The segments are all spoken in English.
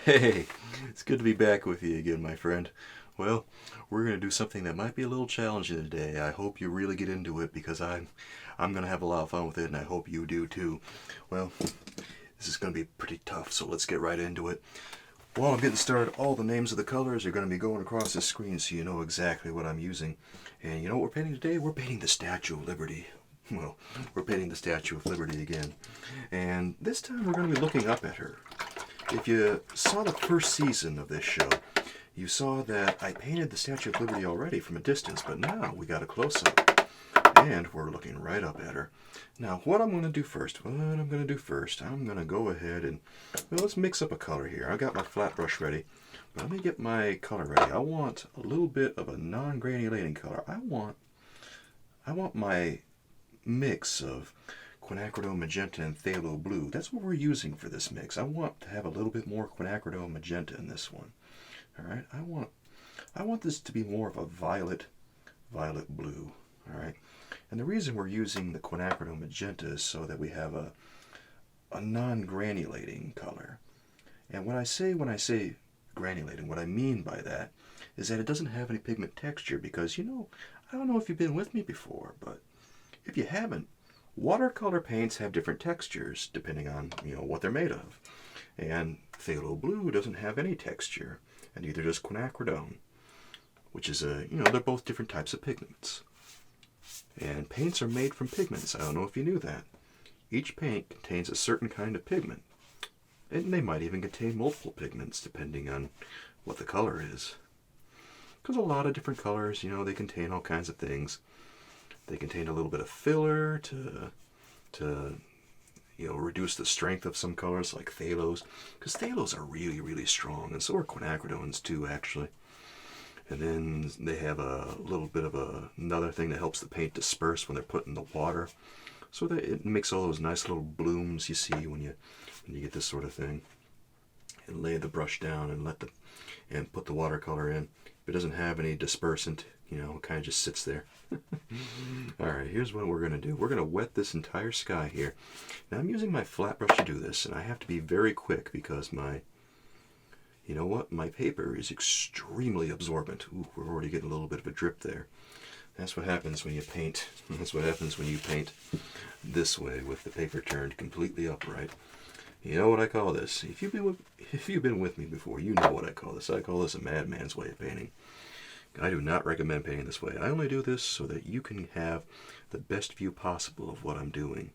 Hey, it's good to be back with you again, my friend. Well, we're going to do something that might be a little challenging today. I hope you really get into it because I'm going to have a lot of fun with it, and I hope you do too. Well, this is going to be pretty tough, so let's get right into it. While I'm getting started, all the names of the colors are going to be going across the screen so you know exactly what I'm using. And you know what we're painting today? We're painting the Statue of Liberty. Well, we're painting the Statue of Liberty again. And this time we're going to be looking up at her. If you saw the first season of this show, you saw that I painted the Statue of Liberty already from a distance, but now we got a close-up, and we're looking right up at her. Now, what I'm going to do first, I'm going to go ahead and, well, let's mix up a color here. I've got my flat brush ready, but let me get my color ready. I want a little bit of a non-granulating color. I want my mix of quinacridone magenta and phthalo blue. That's what we're using for this mix. I want to have a little bit more quinacridone magenta in this one. All right, I want this to be more of a violet blue. All right, and the reason we're using the quinacridone magenta is so that we have a non-granulating color. And when I say granulating, what I mean by that is that it doesn't have any pigment texture because, I don't know if you've been with me before, but if you haven't, watercolor paints have different textures depending on, what they're made of. And phthalo blue doesn't have any texture, and neither does quinacridone, which is they're both different types of pigments. And paints are made from pigments. I don't know if you knew that. Each paint contains a certain kind of pigment. And they might even contain multiple pigments depending on what the color is. Because a lot of different colors, they contain all kinds of things. They contain a little bit of filler to reduce the strength of some colors like phthalos. Because phthalos are really, really strong, and so are quinacridones too, actually. And then they have a little bit of another thing that helps the paint disperse when they're put in the water, so that it makes all those nice little blooms you see when you get this sort of thing. And lay the brush down and put the watercolor in. If it doesn't have any dispersant, it kind of just sits there. Alright, here's what we're going to do. We're going to wet this entire sky here. Now I'm using my flat brush to do this, and I have to be very quick because my paper is extremely absorbent. Ooh, we're already getting a little bit of a drip there. That's what happens when you paint. That's what happens when you paint this way with the paper turned completely upright. You know what I call this? If you've been with me before, you know what I call this. I call this a madman's way of painting. I do not recommend painting this way. I only do this so that you can have the best view possible of what I'm doing.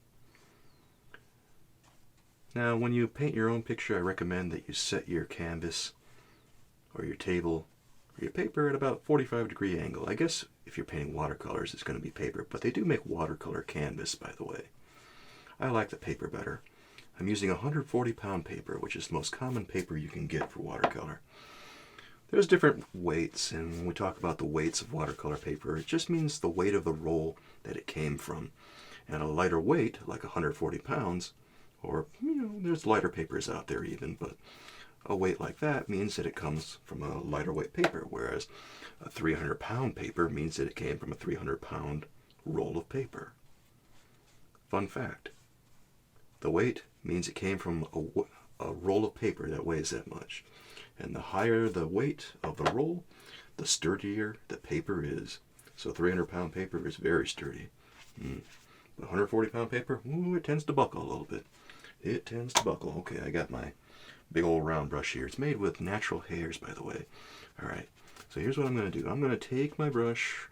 Now, when you paint your own picture, I recommend that you set your canvas or your table or your paper at about 45-degree angle. I guess if you're painting watercolors, it's going to be paper, but they do make watercolor canvas, by the way. I like the paper better. I'm using 140-pound paper, which is the most common paper you can get for watercolor. There's different weights, and when we talk about the weights of watercolor paper, it just means the weight of the roll that it came from. And a lighter weight, like 140 pounds, or, there's lighter papers out there even, but a weight like that means that it comes from a lighter weight paper, whereas a 300-pound paper means that it came from a 300-pound roll of paper. Fun fact. The weight means it came from a roll of paper that weighs that much. And the higher the weight of the roll, the sturdier the paper is. So 300-pound paper is very sturdy. 140-pound paper, it tends to buckle a little bit. It tends to buckle. Okay, I got my big old round brush here. It's made with natural hairs, by the way. All right, so here's what I'm going to do. I'm going to take my brush,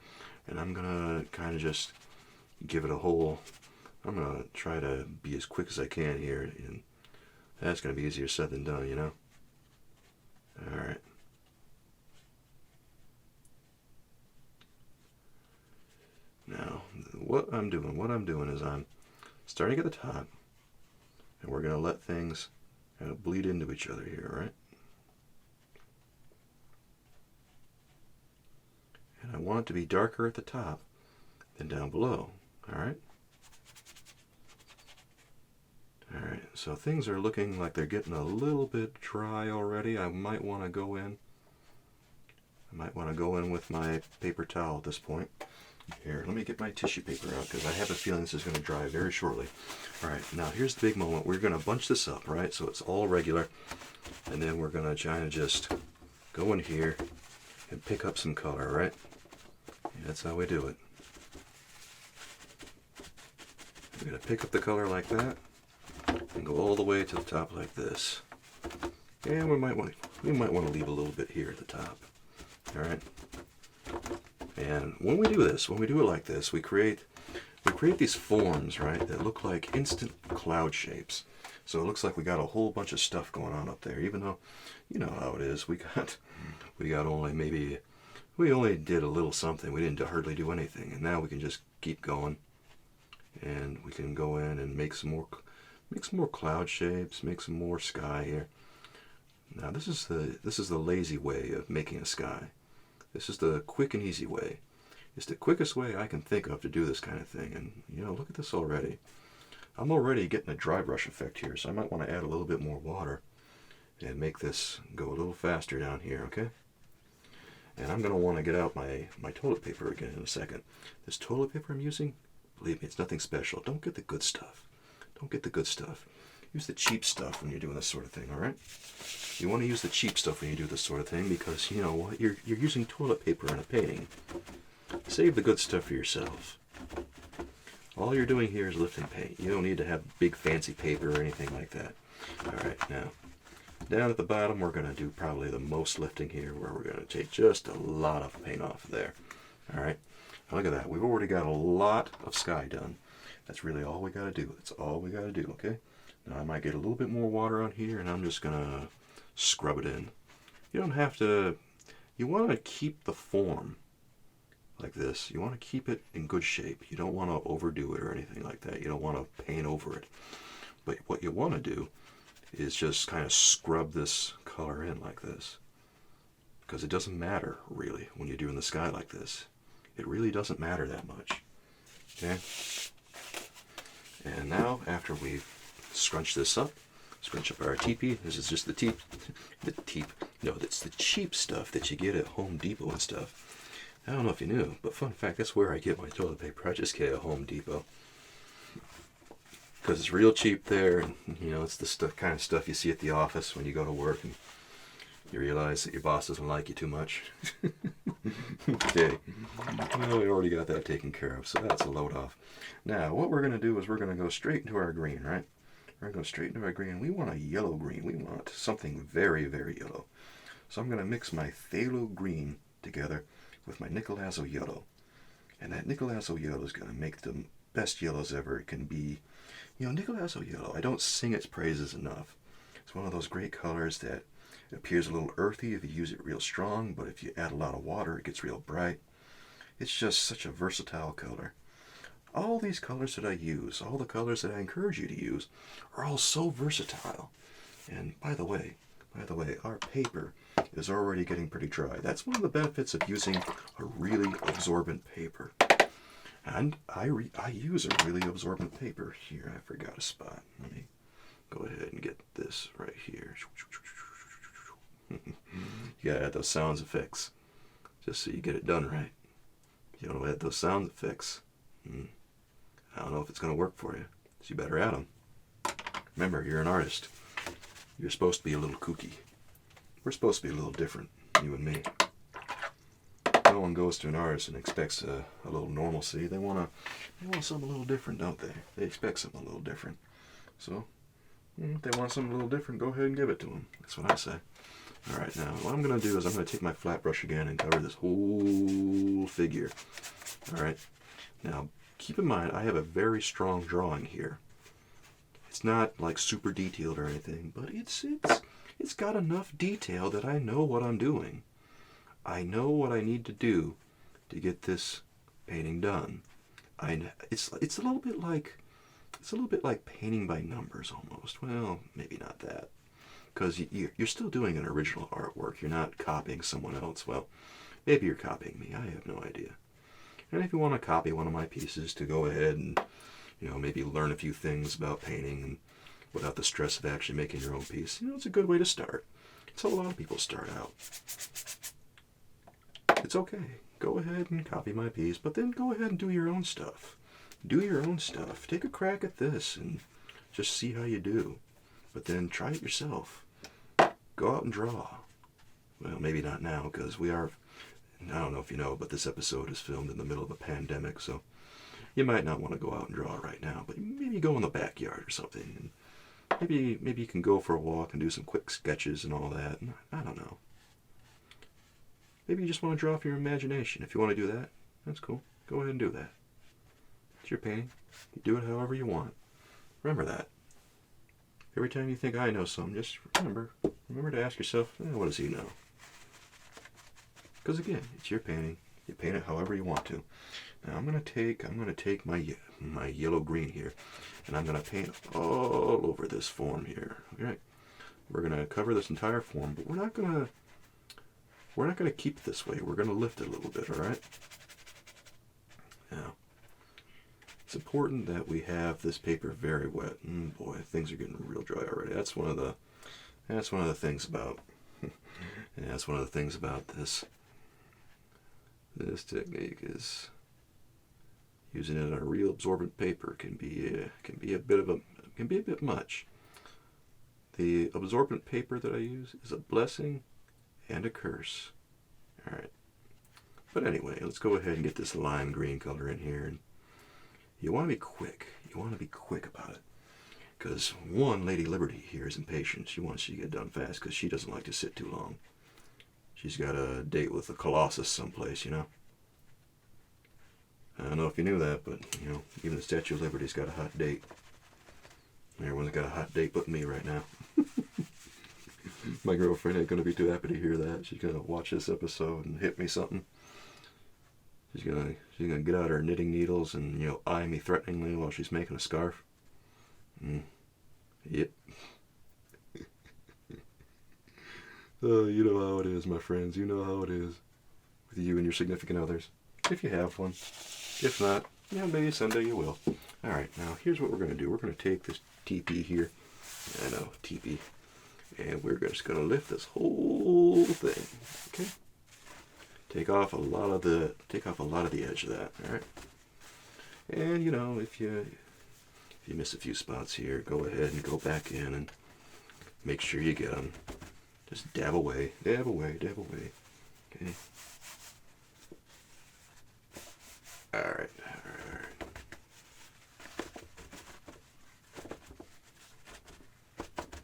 and I'm going to kind of just give it a whole... I'm going to try to be as quick as I can here, and that's going to be easier said than done, Alright. Now, what I'm doing is I'm starting at the top, and we're going to let things kind of bleed into each other here, right? And I want it to be darker at the top than down below, alright? Alright, so things are looking like they're getting a little bit dry already. I might want to go in with my paper towel at this point. Here, let me get my tissue paper out because I have a feeling this is going to dry very shortly. All right, now here's the big moment. We're going to bunch this up, right? So it's all regular. And then we're going to try to just go in here and pick up some color, right? Yeah, that's how we do it. We're going to pick up the color like that and go all the way to the top like this. And we might want to leave a little bit here at the top. All right. And when we do this, when we do it like this, we create these forms, right, that look like instant cloud shapes. So it looks like we got a whole bunch of stuff going on up there, even though, you know how it is. We only did a little something. We didn't hardly do anything. And now we can just keep going. And we can go in and make some more cloud shapes, make some more sky here. Now this is the lazy way of making a sky. This is the quick and easy way. It's the quickest way I can think of to do this kind of thing. And, you know, look at this already. I'm already getting a dry brush effect here, so I might want to add a little bit more water and make this go a little faster down here, okay? And I'm going to want to get out my toilet paper again in a second. This toilet paper I'm using, believe me, it's nothing special. Don't get the good stuff. Don't get the good stuff. Use the cheap stuff when you're doing this sort of thing, all right? You want to use the cheap stuff when you do this sort of thing because, you know what, you're using toilet paper in a painting. Save the good stuff for yourself. All you're doing here is lifting paint. You don't need to have big fancy paper or anything like that. All right, now, down at the bottom, we're going to do probably the most lifting here where we're going to take just a lot of paint off of there. All right, now look at that. We've already got a lot of sky done. That's really all we got to do. That's all we got to do, okay? Now, I might get a little bit more water on here, and I'm just going to scrub it in. You don't have to, you want to keep the form like this. You want to keep it in good shape. You don't want to overdo it or anything like that. You don't want to paint over it. But what you want to do is just kind of scrub this color in like this. Because it doesn't matter, really, when you're doing the sky like this. It really doesn't matter that much. Okay? And now, after we've scrunched this up, scrunch up our teepee. This is just that's the cheap stuff that you get at Home Depot and stuff. I don't know if you knew, but fun fact, that's where I get my toilet paper. I just get it at Home Depot. Because it's real cheap there, and, you know, it's the kind of stuff you see at the office when you go to work and you realize that your boss doesn't like you too much. Okay. Well, we already got that taken care of, so that's a load off. Now, what we're going to do is we're going to go straight into our green, right? We're going to go straight into our green. We want a yellow green. We want something very, very yellow. So I'm going to mix my phthalo green together with my nickel azo yellow. And that nickel azo yellow is going to make the best yellows ever it can be. You know, nickel azo yellow, I don't sing its praises enough. It's one of those great colors that appears a little earthy if you use it real strong, but if you add a lot of water, it gets real bright. It's just such a versatile color. All these colors that I use, all the colors that I encourage you to use, are all so versatile. And by the way, our paper is already getting pretty dry. That's one of the benefits of using a really absorbent paper. And I use a really absorbent paper. Here, I forgot a spot. Let me go ahead and get this right here. You gotta add those sound effects, just so you get it done right. You don't add those sound effects, I don't know if it's gonna work for you, so you better add them. Remember, you're an artist. You're supposed to be a little kooky. We're supposed to be a little different, you and me. No one goes to an artist and expects a little normalcy. They want something a little different, don't they? They expect something a little different. So, if they want something a little different, go ahead and give it to them. That's what I say. All right, now what I'm going to do is I'm going to take my flat brush again and cover this whole figure. All right. Now, keep in mind, I have a very strong drawing here. It's not like super detailed or anything, but it's got enough detail that I know what I'm doing. I know what I need to do to get this painting done. It's a little bit like painting by numbers almost. Well, maybe not that, because you're still doing an original artwork. You're not copying someone else. Well, maybe you're copying me. I have no idea. And if you want to copy one of my pieces, to go ahead and, you know, maybe learn a few things about painting and without the stress of actually making your own piece, you know, it's a good way to start. It's how a lot of people start out. It's okay. go ahead and copy my piece, but then go ahead and do your own stuff. Do your own stuff. Take a crack at this and just see how you do. But then try it yourself. Go out and draw. Well, maybe not now, because I don't know if you know, but this episode is filmed in the middle of a pandemic, so you might not want to go out and draw right now, but maybe go in the backyard or something. And maybe you can go for a walk and do some quick sketches and all that. And I don't know. Maybe you just want to draw from your imagination. If you want to do that, that's cool. Go ahead and do that. It's your painting. You do it however you want. Remember that. Every time you think I know something, just remember to ask yourself, what does he know? Because again, it's your painting. You paint it however you want to. Now I'm gonna take my yellow green here, and I'm gonna paint all over this form here. All right. We're gonna cover this entire form, but we're not gonna keep it this way. We're gonna lift it a little bit. All right. Now, it's important that we have this paper very wet. Boy, things are getting real dry already. That's one of the things about. Yeah, that's one of the things about this. This technique is using it on a real absorbent paper can be a bit much. The absorbent paper that I use is a blessing and a curse. All right. But anyway, let's go ahead and get this lime green color in here. And you want to be quick. You want to be quick about it. Because one, Lady Liberty here is impatient. She wants you to get done fast because she doesn't like to sit too long. She's got a date with the Colossus someplace, you know. I don't know if you knew that, but, you know, even the Statue of Liberty's got a hot date. Everyone's got a hot date but me right now. My girlfriend ain't going to be too happy to hear that. She's going to watch this episode and hit me something. She's gonna get out her knitting needles and, you know, eye me threateningly while she's making a scarf. Yep. Oh, you know how it is, my friends. You know how it is with you and your significant others. If you have one. If not, yeah, maybe someday you will. All right, now here's what we're going to do. We're going to take this teepee here. I know, teepee. And we're just going to lift this whole thing. Okay? Take off a lot of the edge of that. All right? And, you know, if you miss a few spots here, go ahead and go back in and make sure you get them. Just dab away, dab away, dab away. Okay. All right.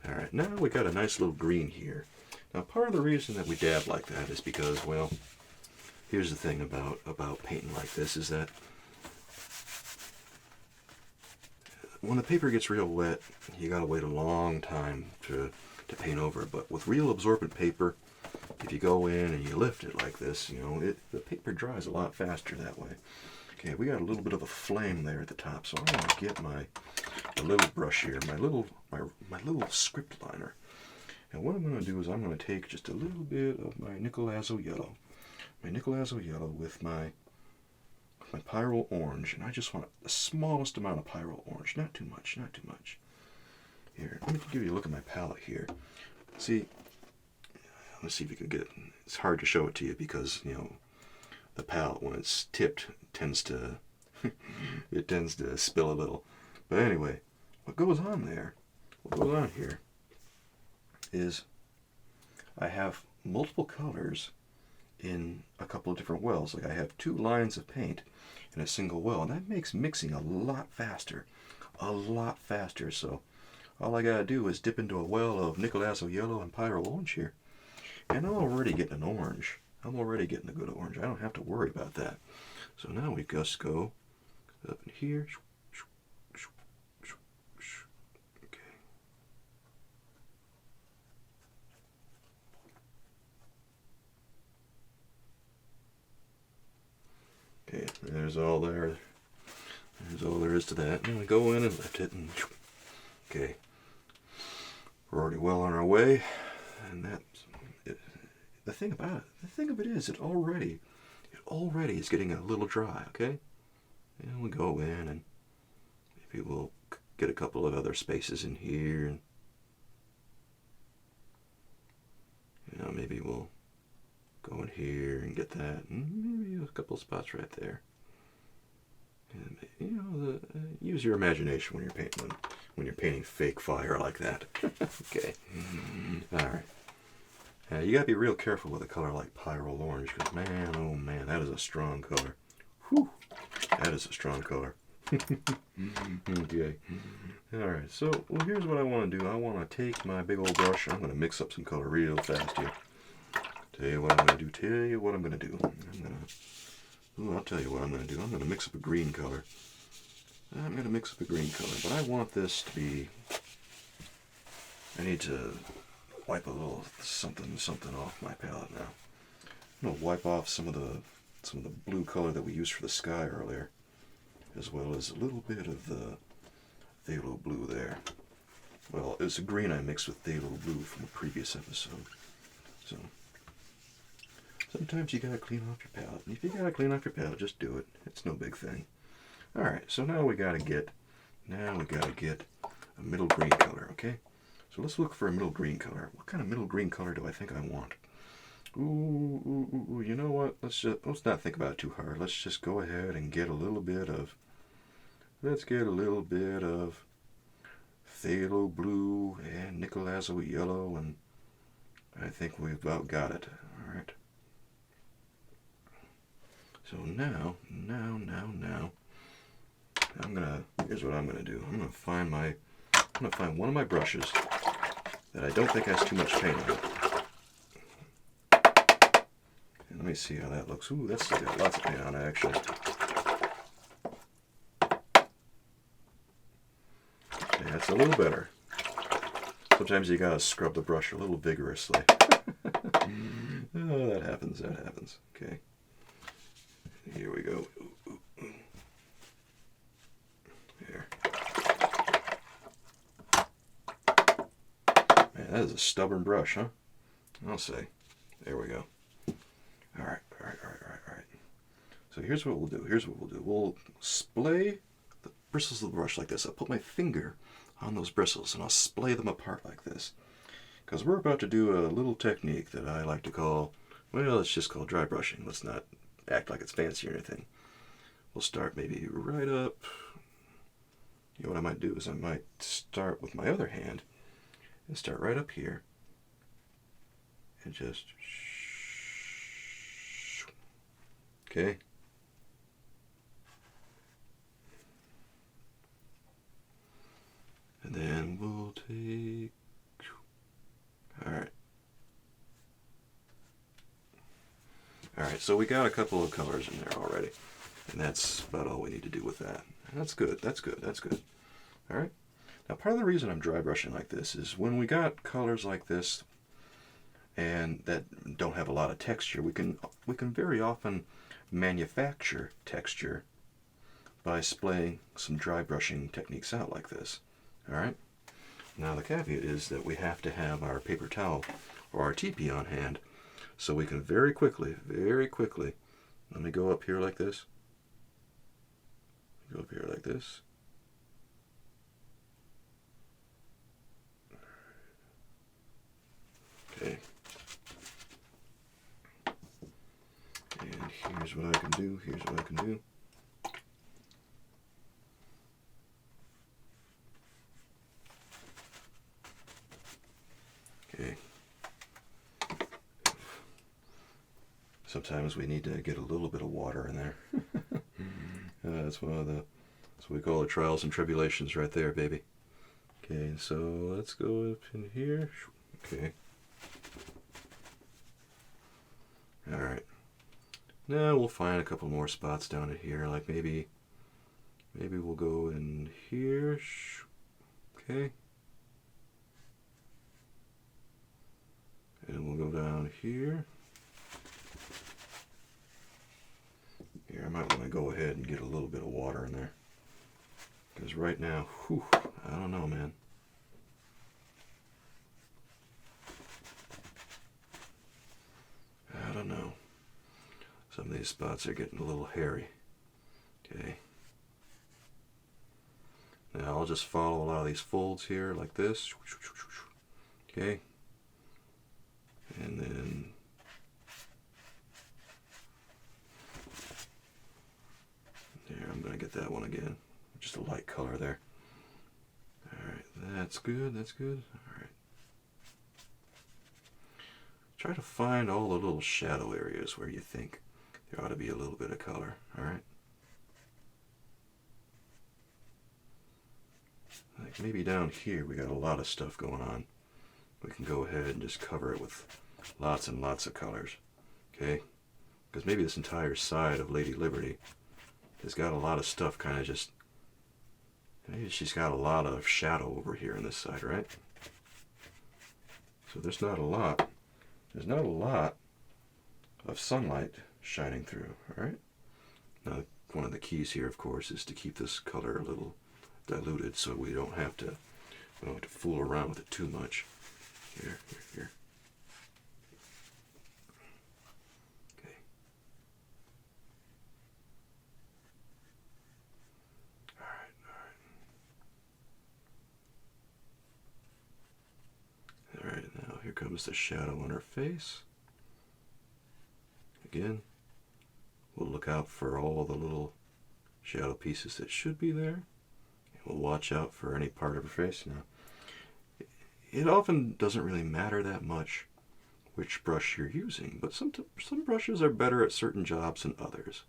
All right. Now we got a nice little green here. Now, part of the reason that we dab like that is because, well, here's the thing about painting like this is that when the paper gets real wet, you gotta wait a long time to paint over it. But with real absorbent paper, if you go in and you lift it like this, you know, the paper dries a lot faster that way. Okay, we got a little bit of a flame there at the top, so I want to get my little brush here, my little script liner. And what I'm going to do is I'm going to take just a little bit of my nickel azo yellow, with my pyrrole orange, and I just want the smallest amount of pyrrole orange, not too much, not too much. Here, let me give you a look at my palette here. See, let's see if you can get it. It's hard to show it to you because, you know, the palette, when it's tipped, tends to spill a little. But anyway, what goes on here is I have multiple colors in a couple of different wells. Like I have 2 lines of paint in a single well, and that makes mixing a lot faster. So all I gotta do is dip into a well of nickel azo yellow and pyrrole orange here, and I'm already getting an orange. I'm already getting a good orange. I don't have to worry about that. So now we just go up in here. Okay, there's all there. There's all there is to that. And we go in and lift it, and okay, we're already well on our way. And that's it. The thing of it is, it already is getting a little dry. Okay, and we go in and maybe we'll get a couple of other spaces in here, and maybe we'll go in here and get that, and maybe a couple spots right there. And you know, use your imagination when you're painting them, when you're painting fake fire like that. Okay. All right. You gotta be real careful with a color like Pyro Orange, because man, oh man, that is a strong color. Whew, that is a strong color. Okay. All right. So, well, here's what I want to do. I want to take my big old brush. I'm going to mix up some color real fast here. Tell you what I'm going to do. Tell you what I'm going to do. I'll tell you what I'm going to do. I'm going to mix up a green color. I'm going to mix up a green color, but I want this to be. I need to wipe a little something off my palette now. I'm going to wipe off some of the blue color that we used for the sky earlier, as well as a little bit of the phthalo blue there. Well, it's a green I mixed with phthalo blue from a previous episode. So sometimes you gotta clean off your palette. And if you gotta clean off your palette, just do it. It's no big thing. Alright, so now we gotta get a middle green color, okay? So let's look for a middle green color. What kind of middle green color do I think I want? Ooh, you know what? Let's not think about it too hard. Let's just go ahead and get a little bit of, phthalo blue and nickel azo yellow, and I think we've about got it. All right. So now, here's what I'm gonna do. I'm gonna find one of my brushes that I don't think has too much paint on it. And let me see how that looks. Ooh, that's got lots of paint on it, actually. Yeah, it's a little better. Sometimes you gotta scrub the brush a little vigorously. Oh, that happens. Okay. Here we go. There. Man, that is a stubborn brush, huh? I'll say. There we go. All right. So here's what we'll do. We'll splay the bristles of the brush like this. I'll put my finger on those bristles and I'll splay them apart like this. Because we're about to do a little technique that I like to call, well, it's just called dry brushing. Let's not act like it's fancy or anything. We'll start maybe right up. You know what I might do is I might start with my other hand and start right up here and just, okay. And then we'll take, all right, so we got a couple of colors in there already, and that's about all we need to do with that. And that's good. All right. Now, part of the reason I'm dry brushing like this is when we got colors like this and that don't have a lot of texture, we can very often manufacture texture by splaying some dry brushing techniques out like this. All right. Now the caveat is that we have to have our paper towel or our teepee on hand, so we can very quickly, let me go up here like this. Go up here like this. Okay. And here's what I can do. Okay. Sometimes we need to get a little bit of water in there. That's what we call the trials and tribulations right there, baby. Okay, so let's go up in here. Okay. All right. Now we'll find a couple more spots down in here, like maybe we'll go in here. Okay. And we'll go down here. Here, I might want to go ahead and get a little bit of water in there. Because right now, I don't know, man. I don't know. Some of these spots are getting a little hairy. Okay. Now I'll just follow a lot of these folds here like this. Okay. And then at that one again. Just a light color there. Alright, that's good, that's good. Alright. Try to find all the little shadow areas where you think there ought to be a little bit of color. Alright. Like maybe down here we got a lot of stuff going on. We can go ahead and just cover it with lots and lots of colors. Okay? Because maybe this entire side of Lady Liberty has got a lot of stuff kind of just... Maybe she's got a lot of shadow over here on this side, right? So there's not a lot. There's not a lot of sunlight shining through, alright? Now, one of the keys here, of course, is to keep this color a little diluted so we don't have to fool around with it too much. Here. Okay. Alright. Alright, now here comes the shadow on her face. Again, we'll look out for all the little shadow pieces that should be there. We'll watch out for any part of her face. Now, it often doesn't really matter that much which brush you're using, but some brushes are better at certain jobs than others.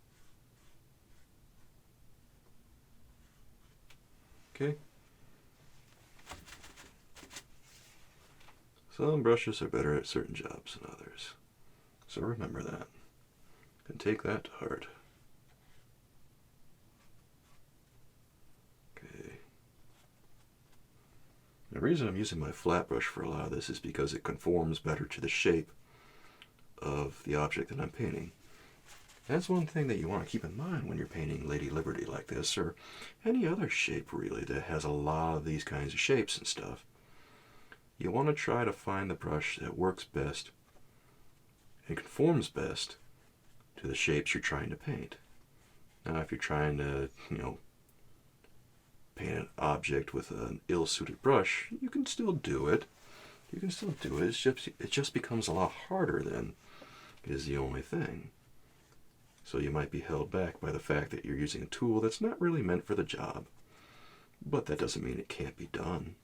Okay? Some brushes are better at certain jobs than others. So remember that. And take that to heart. The reason I'm using my flat brush for a lot of this is because it conforms better to the shape of the object that I'm painting. That's one thing that you want to keep in mind when you're painting Lady Liberty like this, or any other shape really that has a lot of these kinds of shapes and stuff. You want to try to find the brush that works best and conforms best to the shapes you're trying to paint. Now if you're trying to, paint an object with an ill-suited brush, you can still do it. It just becomes a lot harder then, is the only thing. So you might be held back by the fact that you're using a tool that's not really meant for the job. But that doesn't mean it can't be done.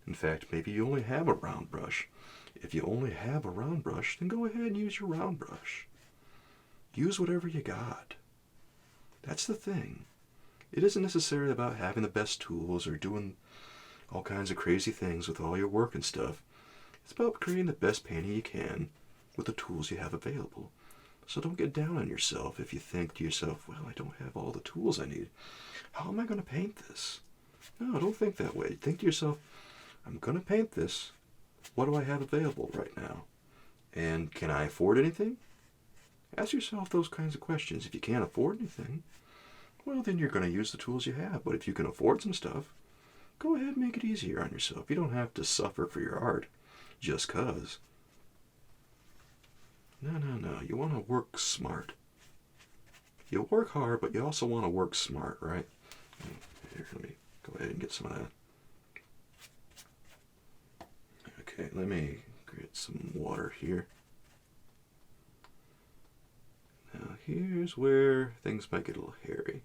In fact, maybe you only have a round brush. If you only have a round brush, then go ahead and use your round brush. Use whatever you got. That's the thing. It isn't necessarily about having the best tools or doing all kinds of crazy things with all your work and stuff. It's about creating the best painting you can with the tools you have available. So don't get down on yourself if you think to yourself, well, I don't have all the tools I need. How am I going to paint this? No, don't think that way. Think to yourself, I'm going to paint this. What do I have available right now? And can I afford anything? Ask yourself those kinds of questions. If you can't afford anything, well, then you're going to use the tools you have. But if you can afford some stuff, go ahead and make it easier on yourself. You don't have to suffer for your art just 'cause. No. You want to work smart. You work hard, but you also want to work smart, right? Here, let me go ahead and get some of that. Okay, let me get some water here. Now, here's where things might get a little hairy.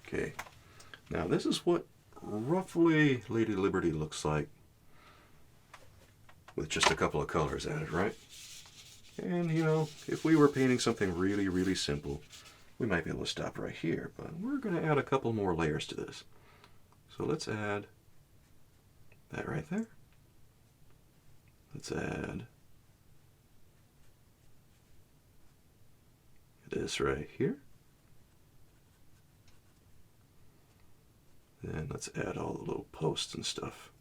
Okay, now this is what roughly Lady Liberty looks like with just a couple of colors added, right? And, if we were painting something really, really simple, we might be able to stop right here, but we're going to add a couple more layers to this. So let's add that right there. Let's add this right here. Then let's add all the little posts and stuff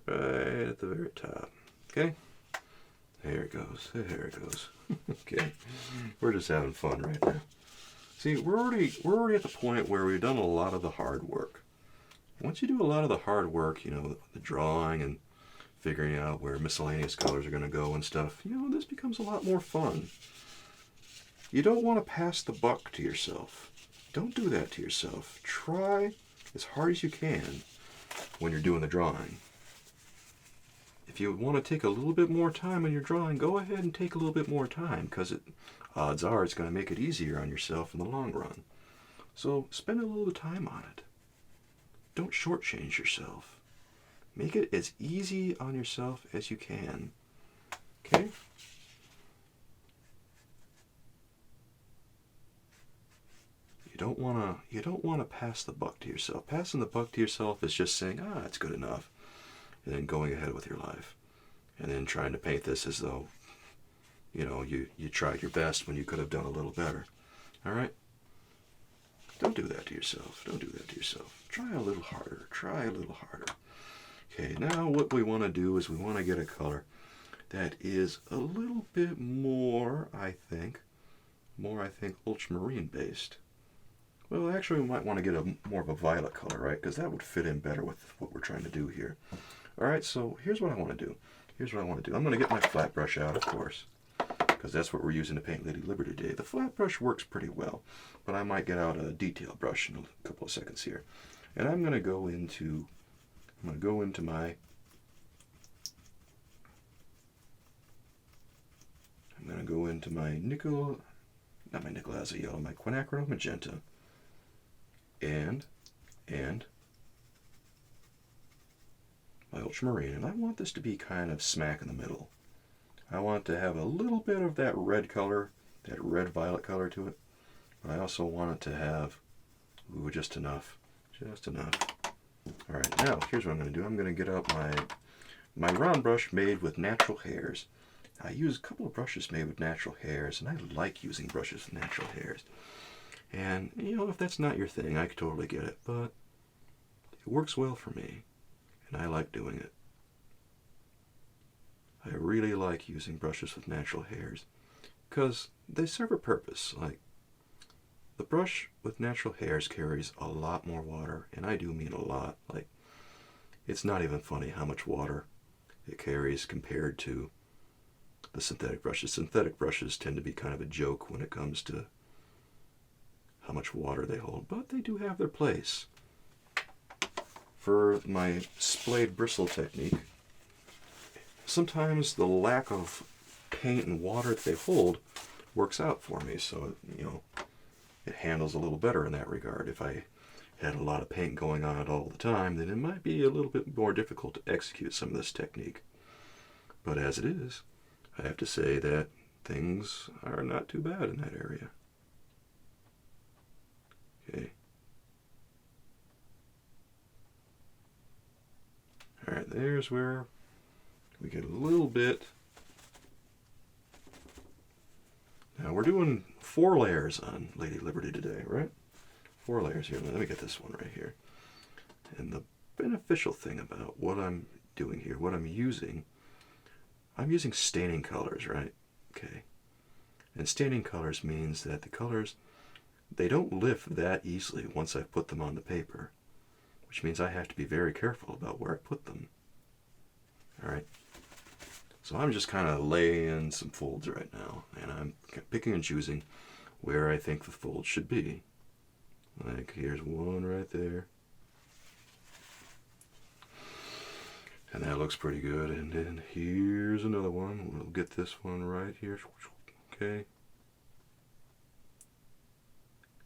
right at the very top. Okay? There it goes. Okay. We're just having fun right now. See, we're already at the point where we've done a lot of the hard work. Once you do a lot of the hard work, the drawing and figuring out where miscellaneous colors are going to go and stuff, this becomes a lot more fun. You don't want to pass the buck to yourself. Don't do that to yourself. Try as hard as you can when you're doing the drawing. if you want to take a little bit more time on your drawing, go ahead and take a little bit more time, because odds are it's going to make it easier on yourself in the long run. So spend a little time on it. Don't shortchange yourself. Make it as easy on yourself as you can. Okay? You don't want to pass the buck to yourself. Passing the buck to yourself is just saying, it's good enough, and then going ahead with your life, and then trying to paint this as though, you tried your best when you could have done a little better. All right? Don't do that to yourself. Don't do that to yourself. Try a little harder. Try a little harder. Okay, now what we want to do is we want to get a color that is a little bit more, I think, ultramarine based. Well, actually, we might want to get more of a violet color, right? Because that would fit in better with what we're trying to do here. All right, so here's what I want to do. I'm going to get my flat brush out, of course, because that's what we're using to paint Lady Liberty today. The flat brush works pretty well, but I might get out a detail brush in a couple of seconds here. And I'm going to go into my nickel as a yellow, my quinacridone magenta, and my ultramarine, and I want this to be kind of smack in the middle. I want to have a little bit of that red color, that red violet color to it, but I also want it to have, just enough. All right, now here's what I'm going to do. I'm going to get out my round brush made with natural hairs. I use a couple of brushes made with natural hairs, and I like using brushes with natural hairs. And, if that's not your thing, I could totally get it, but it works well for me, and I like doing it. I really like using brushes with natural hairs, because they serve a purpose. Like, the brush with natural hairs carries a lot more water, and I do mean a lot. Like, it's not even funny how much water it carries compared to the synthetic brushes. Synthetic brushes tend to be kind of a joke when it comes to how much water they hold, but they do have their place. For my splayed bristle technique, sometimes the lack of paint and water that they hold works out for me, so it handles a little better in that regard. If I had a lot of paint going on it all the time, then it might be a little bit more difficult to execute some of this technique. But as it is, I have to say that things are not too bad in that area. Okay. All right, there's where we get a little bit. Now we're doing 4 layers on Lady Liberty today, right? 4 layers here. Let me get this one right here. And the beneficial thing about what I'm doing here, what I'm using staining colors, right? Okay. And staining colors means that the colors, they don't lift that easily once I've put them on the paper, which means I have to be very careful about where I put them. All right. So I'm just kind of laying some folds right now, and I'm picking and choosing where I think the fold should be. Like, here's one right there. And that looks pretty good. And then here's another one. We'll get this one right here. Okay.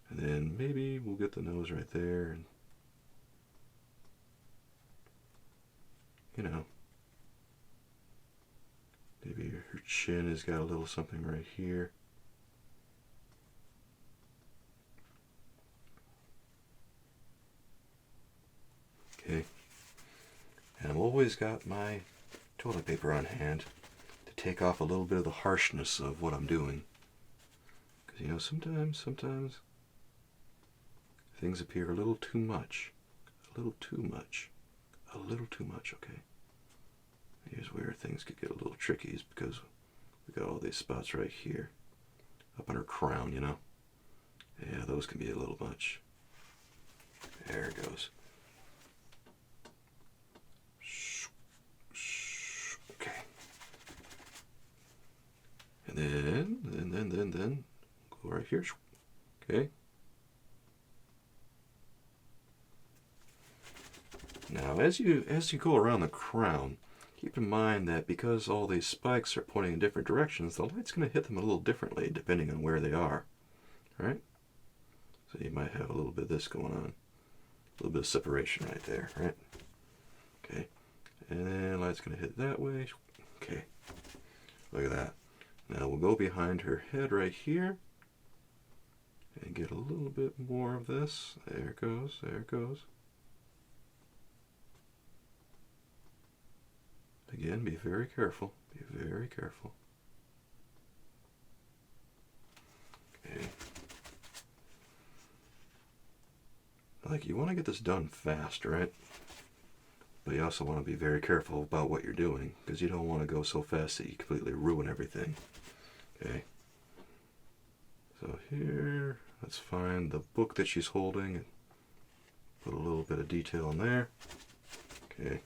And then maybe we'll get the nose right there. And, maybe her chin has got a little something right here. Okay. And I've always got my toilet paper on hand to take off a little bit of the harshness of what I'm doing. Because, sometimes things appear a little too much. Okay. Here's where things could get a little tricky, is because we got all these spots right here up on her crown, Yeah, those can be a little much. There it goes. Okay. And then go right here. Okay. Now, as you go around the crown, keep in mind that because all these spikes are pointing in different directions, the light's going to hit them a little differently depending on where they are. Right? So you might have a little bit of this going on. A little bit of separation right there, right? Okay. And then light's going to hit that way. Okay. Look at that. Now we'll go behind her head right here and get a little bit more of this. There it goes. There it goes. Again, be very careful. Be very careful. Okay. Like, you want to get this done fast, right? But you also want to be very careful about what you're doing, because you don't want to go so fast that you completely ruin everything. Okay. So here, let's find the book that she's holding and put a little bit of detail in there. Okay.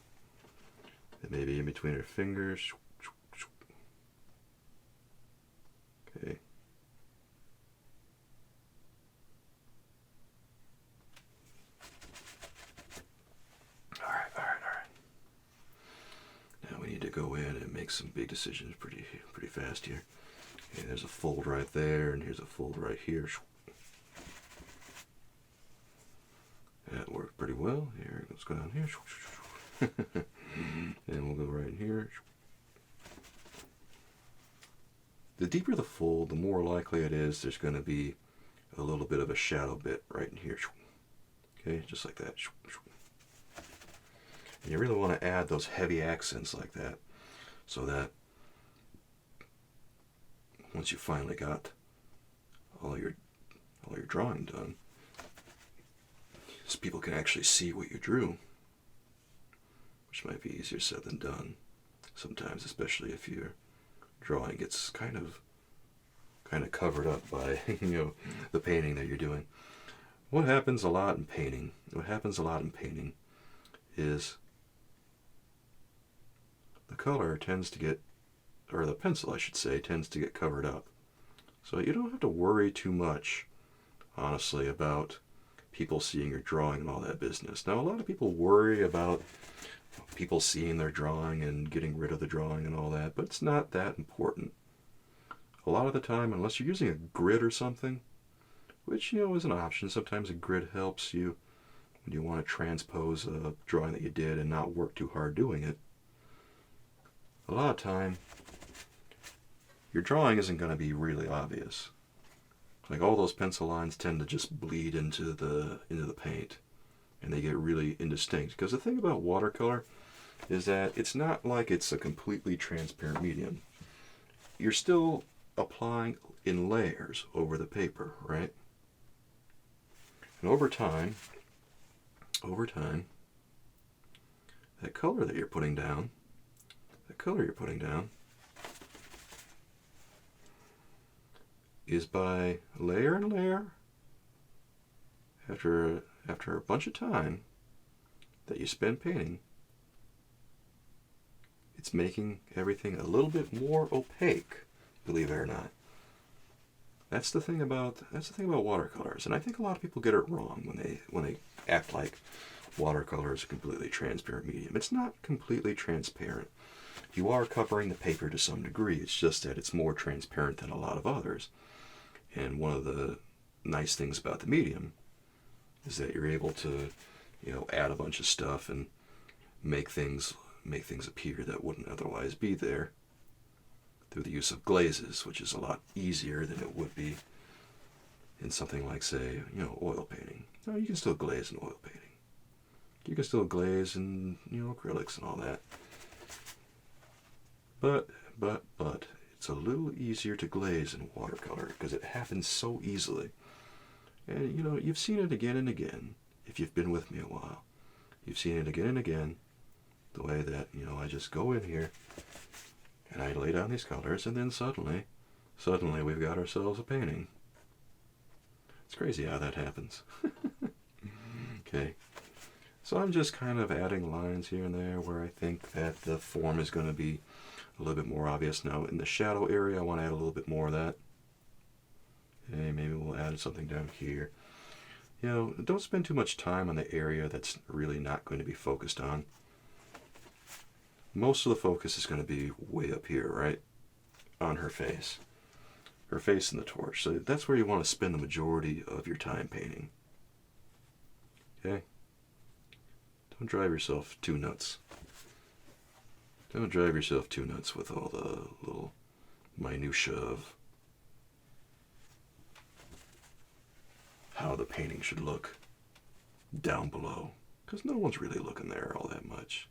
And maybe in between her fingers. Okay. To go in and make some big decisions pretty fast here. Okay, there's a fold right there, and here's a fold right here. That worked pretty well. Here, let's go down here. And we'll go right in here. The deeper the fold, the more likely it is there's going to be a little bit of a shadow bit right in here. Okay, just like that. And you really want to add those heavy accents like that, so that once you finally got all your drawing done, so people can actually see what you drew, which might be easier said than done sometimes, especially if your drawing gets kind of covered up by the painting that you're doing. What happens a lot in painting is the color tends to get, or the pencil I should say, tends to get covered up. So you don't have to worry too much, honestly, about people seeing your drawing and all that business. Now, a lot of people worry about people seeing their drawing and getting rid of the drawing and all that, but it's not that important. A lot of the time, unless you're using a grid or something, which, is an option. Sometimes a grid helps you when you want to transpose a drawing that you did and not work too hard doing it. A lot of time, your drawing isn't going to be really obvious. Like, all those pencil lines tend to just bleed into the paint, and they get really indistinct. Because the thing about watercolor is that it's not like it's a completely transparent medium. You're still applying in layers over the paper, right? And over time, that color you're putting down is by layer and layer, after a bunch of time that you spend painting, it's making everything a little bit more opaque, believe it or not. That's the thing about watercolors, and I think a lot of people get it wrong when they act like watercolor is a completely transparent medium. It's not completely transparent. You are covering the paper to some degree. It's just that it's more transparent than a lot of others. And one of the nice things about the medium is that you're able to, add a bunch of stuff and make things appear that wouldn't otherwise be there through the use of glazes, which is a lot easier than it would be in something like, say, oil painting. No, you can still glaze in oil painting. You can still glaze in, acrylics and all that. But it's a little easier to glaze in watercolor because it happens so easily. And, you've seen it again and again. If you've been with me a while, you've seen it again and again, the way that, I just go in here and I lay down these colors, and then suddenly we've got ourselves a painting. It's crazy how that happens. Okay. So I'm just kind of adding lines here and there where I think that the form is going to be a little bit more obvious. Now in the shadow area, I want to add a little bit more of that. Okay, maybe we'll add something down here. Don't spend too much time on the area that's really not going to be focused on. most of the focus is going to be way up here, right? On her face. Her face and the torch. So that's where you want to spend the majority of your time painting. Okay? Don't drive yourself too nuts. Don't drive yourself too nuts with all the little minutiae of how the painting should look down below. Because no one's really looking there all that much.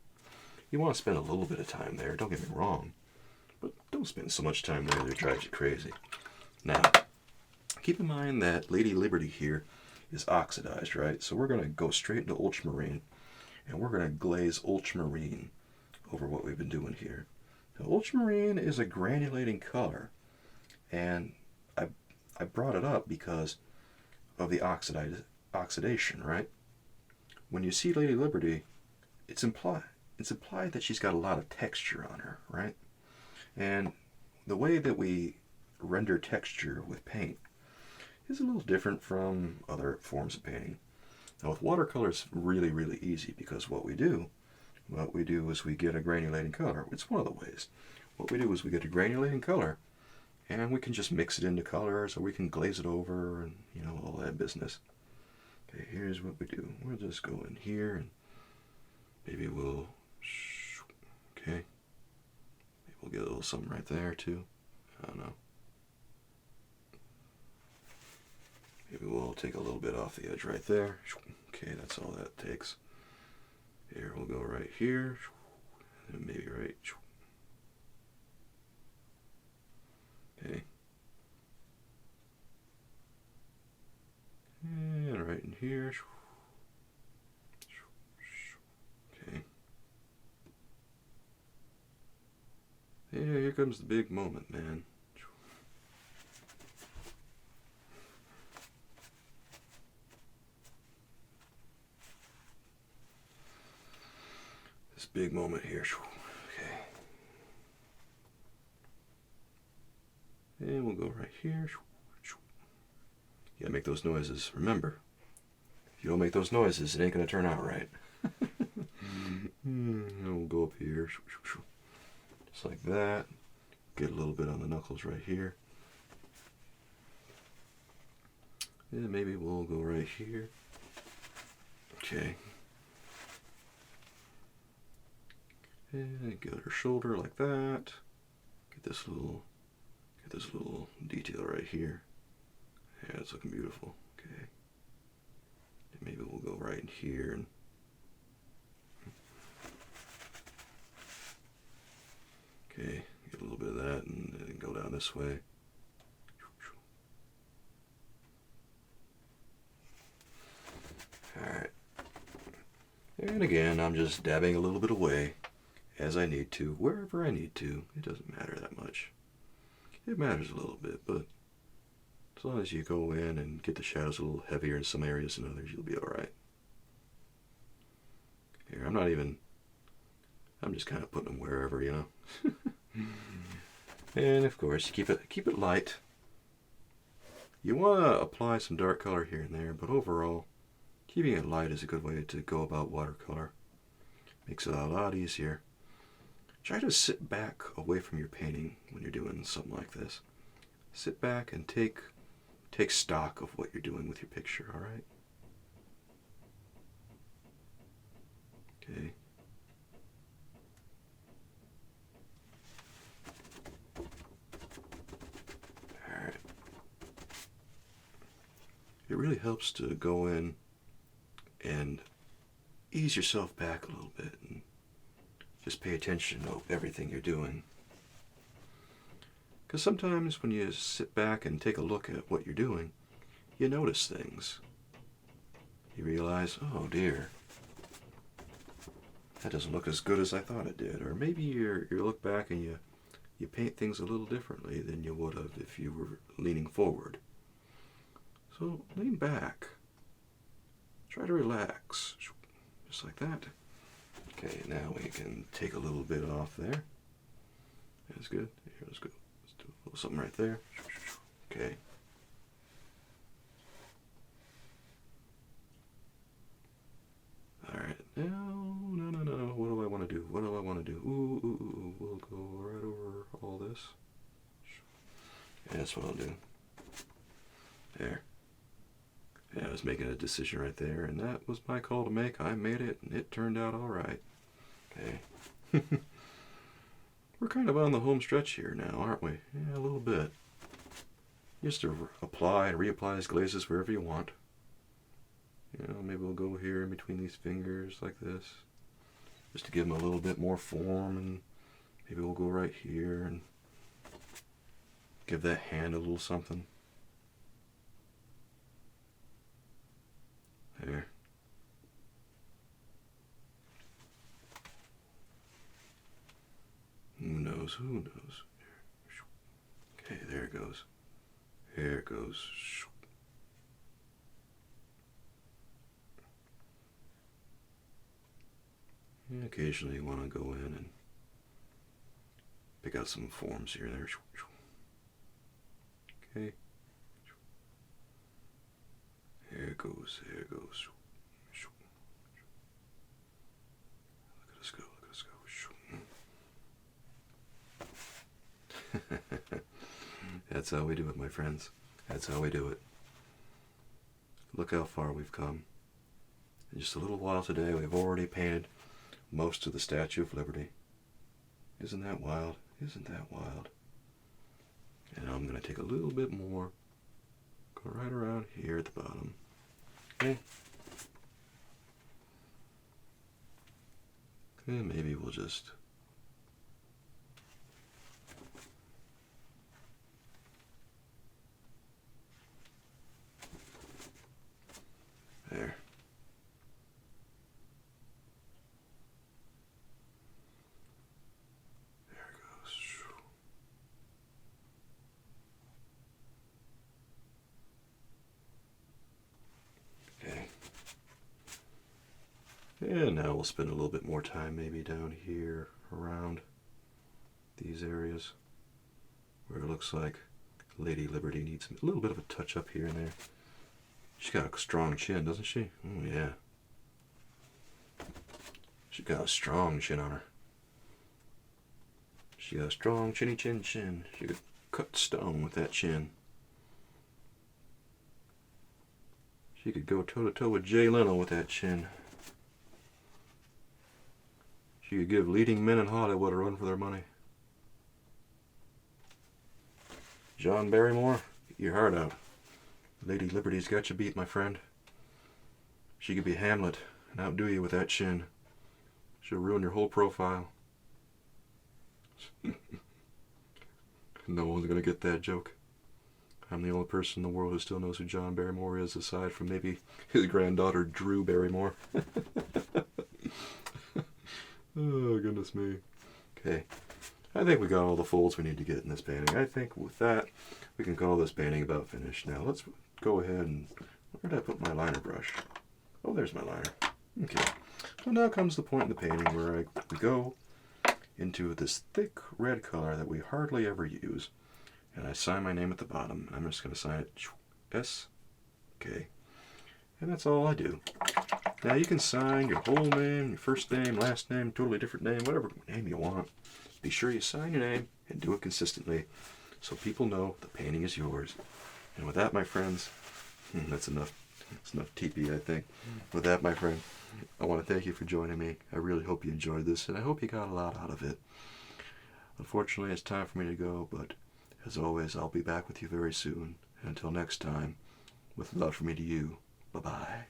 You want to spend a little bit of time there, don't get me wrong. But don't spend so much time there that it drives you crazy. Now, keep in mind that Lady Liberty here is oxidized, right? So we're going to go straight into ultramarine, and we're going to glaze ultramarine over what we've been doing here. Now, ultramarine is a granulating color, and I brought it up because of the oxidation, right? When you see Lady Liberty, it's implied that she's got a lot of texture on her, right? And the way that we render texture with paint is a little different from other forms of painting. Now with watercolor, it's really, really easy because what we do is we get a granulating color. It's one of the ways. What we do is we get a granulating color, and we can just mix it into colors, or we can glaze it over, and you know, all that business. Okay, here's what we do. We'll just go in here, and maybe we'll, okay, maybe we'll get a little something right there too. I don't know. Maybe we'll take a little bit off the edge right there. Okay, that's all that takes. Here, we'll go right here, and maybe right. Okay. And right in here. Okay. Yeah, here comes the big moment, man. This big moment here. Okay. And we'll go right here. You gotta make those noises. Remember, if you don't make those noises, it ain't gonna turn out right. And we'll go up here. Just like that. Get a little bit on the knuckles right here. And maybe we'll go right here. Okay. And get her shoulder like that. Get this little detail right here. Yeah, it's looking beautiful. Okay. And maybe we'll go right in here and okay, get a little bit of that and then go down this way. Alright. And again, I'm just dabbing a little bit away as I need to, wherever I need to. It doesn't matter that much. It matters a little bit, but as long as you go in and get the shadows a little heavier in some areas than others, you'll be alright. Here, I'm just kind of putting them wherever, you know. And of course, keep it light. You want to apply some dark color here and there, but overall, keeping it light is a good way to go about watercolor. Makes it a lot easier. Try to sit back away from your painting when you're doing something like this. Sit back and take stock of what you're doing with your picture, alright? Okay. Alright. It really helps to go in and ease yourself back a little bit and just pay attention to everything you're doing. Because sometimes when you sit back and take a look at what you're doing, you notice things. You realize, oh dear, that doesn't look as good as I thought it did. Or maybe you look back and you paint things a little differently than you would have if you were leaning forward. So lean back. Try to relax. Just like that. Okay, now we can take a little bit off there. That's good. Here, let's go. Let's do a little something right there. Okay. Alright. No. What do I want to do? What do I want to do? Ooh. That's what I'll do. There. Yeah, I was making a decision right there, and that was my call to make. I made it, and it turned out all right. Okay. We're kind of on the home stretch here now, aren't we? Yeah, a little bit. Just to apply and reapply these glazes wherever you want. You know, maybe we'll go here in between these fingers like this, just to give them a little bit more form, and maybe we'll go right here and give that hand a little something. There. Who knows? Who knows? Okay, there it goes. There it goes. And occasionally you want to go in and pick out some forms here and there. Okay. There it goes. There it goes. Look at us go. Look at us go. That's how we do it, my friends. That's how we do it. Look how far we've come. In just a little while today, we've already painted most of the Statue of Liberty. Isn't that wild? Isn't that wild? And I'm going to take a little bit more, go right around here at the bottom. Okay. And maybe we'll just there. There it goes. Okay. And now we'll spend a little bit more time maybe down here around these areas where it looks like Lady Liberty needs a little bit of a touch up here and there. She's got a strong chin, doesn't she? Oh, yeah. She's got a strong chin on her. She got a strong chinny chin chin. She could cut stone with that chin. She could go toe to toe with Jay Leno with that chin. She could give leading men in Hollywood a run for their money. John Barrymore, get your heart out. Lady Liberty's got you beat, my friend. She could be Hamlet and outdo you with that chin. She'll ruin your whole profile. No one's gonna get that joke. I'm the only person in the world who still knows who John Barrymore is, aside from maybe his granddaughter Drew Barrymore. Oh, goodness me. Okay. I think we got all the folds we need to get in this painting. I think with that, we can call this painting about finished. Now, let's go ahead and... Where did I put my liner brush? Oh, there's my liner. Okay. So now comes the point in the painting where we go into this thick red color that we hardly ever use. And I sign my name at the bottom. I'm just going to sign it S. Okay. And that's all I do. Now you can sign your whole name, your first name, last name, totally different name, whatever name you want. Be sure you sign your name and do it consistently so people know the painting is yours. And with that, my friends, that's enough. That's enough TP, I think. With that, my friend, I want to thank you for joining me. I really hope you enjoyed this, and I hope you got a lot out of it. Unfortunately, it's time for me to go, but as always, I'll be back with you very soon. And until next time, with love from me to you, bye-bye.